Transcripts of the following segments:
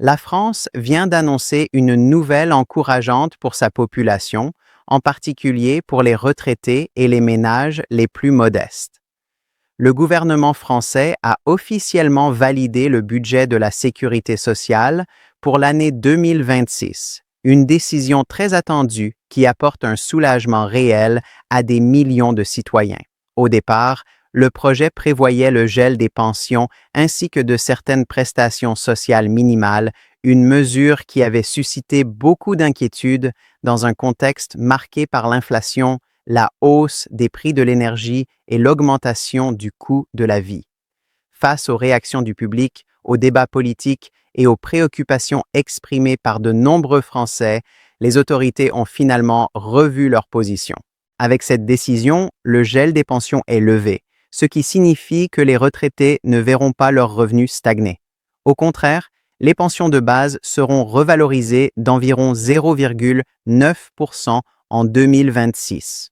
La France vient d'annoncer une nouvelle encourageante pour sa population, en particulier pour les retraités et les ménages les plus modestes. Le gouvernement français a officiellement validé le budget de la sécurité sociale pour l'année 2026, une décision très attendue qui apporte un soulagement réel à des millions de citoyens. Au départ, le projet prévoyait le gel des pensions ainsi que de certaines prestations sociales minimales, une mesure qui avait suscité beaucoup d'inquiétudes dans un contexte marqué par l'inflation, la hausse des prix de l'énergie et l'augmentation du coût de la vie. Face aux réactions du public, aux débats politiques et aux préoccupations exprimées par de nombreux Français, les autorités ont finalement revu leur position. Avec cette décision, le gel des pensions est levé, ce qui signifie que les retraités ne verront pas leurs revenus stagner. Au contraire, les pensions de base seront revalorisées d'environ 0,9% en 2026.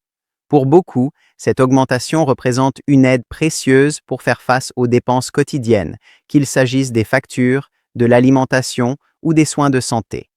Pour beaucoup, cette augmentation représente une aide précieuse pour faire face aux dépenses quotidiennes, qu'il s'agisse des factures, de l'alimentation ou des soins de santé.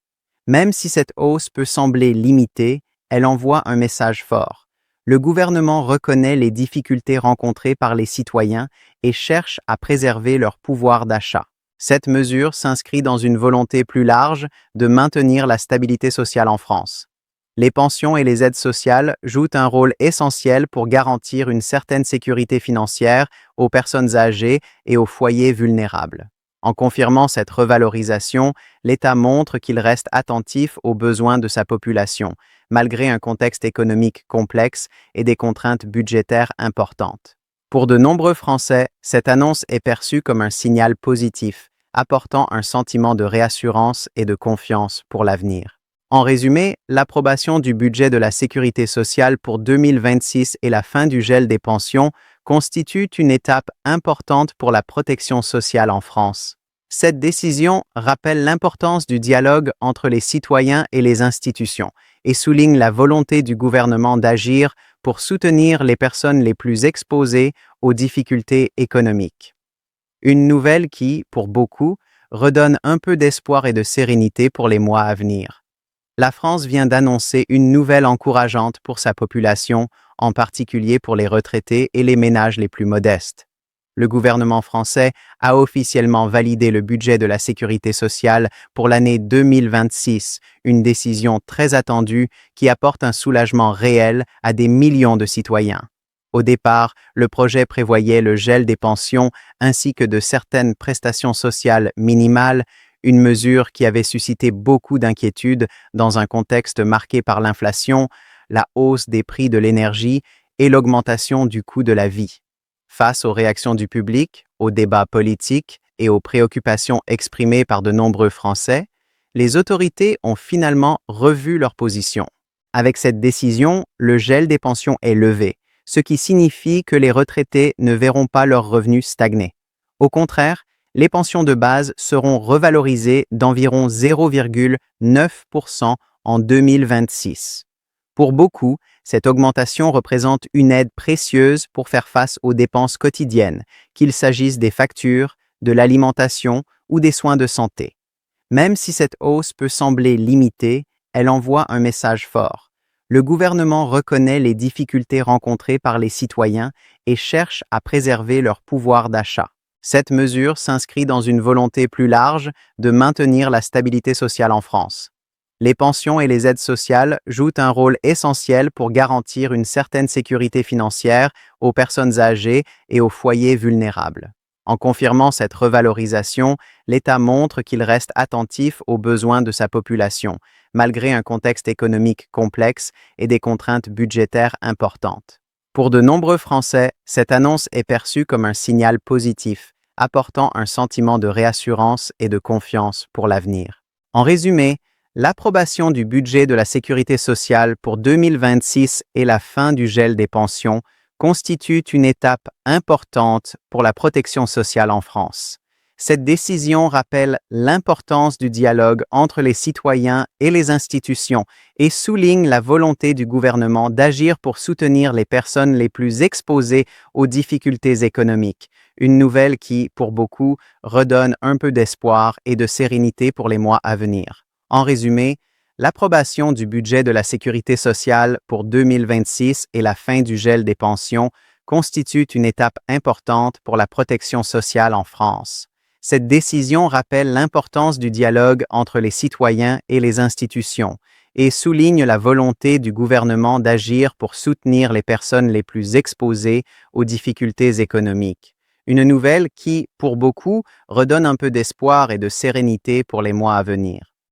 Même si cette hausse peut sembler limitée, elle envoie un message fort. Le gouvernement reconnaît les difficultés rencontrées par les citoyens et cherche à préserver leur pouvoir d'achat. Cette mesure s'inscrit dans une volonté plus large de maintenir la stabilité sociale en France. Les pensions et les aides sociales jouent un rôle essentiel pour garantir une certaine sécurité financière aux personnes âgées et aux foyers vulnérables. En confirmant cette revalorisation, l'État montre qu'il reste attentif aux besoins de sa population, malgré un contexte économique complexe et des contraintes budgétaires importantes. Pour de nombreux Français, cette annonce est perçue comme un signal positif, apportant un sentiment de réassurance et de confiance pour l'avenir. En résumé, l'approbation du budget de la sécurité sociale pour 2026 et la fin du gel des pensions constituent une étape importante pour la protection sociale en France. Cette décision rappelle l'importance du dialogue entre les citoyens et les institutions et souligne la volonté du gouvernement d'agir pour soutenir les personnes les plus exposées aux difficultés économiques. Une nouvelle qui, pour beaucoup, redonne un peu d'espoir et de sérénité pour les mois à venir. La France vient d'annoncer une nouvelle encourageante pour sa population, en particulier pour les retraités et les ménages les plus modestes. Le gouvernement français a officiellement validé le budget de la sécurité sociale pour l'année 2026, une décision très attendue qui apporte un soulagement réel à des millions de citoyens. Au départ, le projet prévoyait le gel des pensions ainsi que de certaines prestations sociales minimales, une mesure qui avait suscité beaucoup d'inquiétudes dans un contexte marqué par l'inflation, la hausse des prix de l'énergie et l'augmentation du coût de la vie. Face aux réactions du public, aux débats politiques et aux préoccupations exprimées par de nombreux Français, les autorités ont finalement revu leur position. Avec cette décision, le gel des pensions est levé, ce qui signifie que les retraités ne verront pas leurs revenus stagner. Au contraire, les pensions de base seront revalorisées d'environ 0,9% en 2026. Pour beaucoup, cette augmentation représente une aide précieuse pour faire face aux dépenses quotidiennes, qu'il s'agisse des factures, de l'alimentation ou des soins de santé. Même si cette hausse peut sembler limitée, elle envoie un message fort. Le gouvernement reconnaît les difficultés rencontrées par les citoyens et cherche à préserver leur pouvoir d'achat. Cette mesure s'inscrit dans une volonté plus large de maintenir la stabilité sociale en France. Les pensions et les aides sociales jouent un rôle essentiel pour garantir une certaine sécurité financière aux personnes âgées et aux foyers vulnérables. En confirmant cette revalorisation, l'État montre qu'il reste attentif aux besoins de sa population, malgré un contexte économique complexe et des contraintes budgétaires importantes. Pour de nombreux Français, cette annonce est perçue comme un signal positif, apportant un sentiment de réassurance et de confiance pour l'avenir. En résumé, l'approbation du budget de la sécurité sociale pour 2026 et la fin du gel des pensions constituent une étape importante pour la protection sociale en France. Cette décision rappelle l'importance du dialogue entre les citoyens et les institutions et souligne la volonté du gouvernement d'agir pour soutenir les personnes les plus exposées aux difficultés économiques, Une nouvelle qui, pour beaucoup, redonne un peu d'espoir et de sérénité pour les mois à venir. En résumé, l'approbation du budget de la sécurité sociale pour 2026 et la fin du gel des pensions constituent une étape importante pour la protection sociale en France. Cette décision rappelle l'importance du dialogue entre les citoyens et les institutions et souligne la volonté du gouvernement d'agir pour soutenir les personnes les plus exposées aux difficultés économiques. Une nouvelle qui, pour beaucoup, redonne un peu d'espoir et de sérénité pour les mois à venir.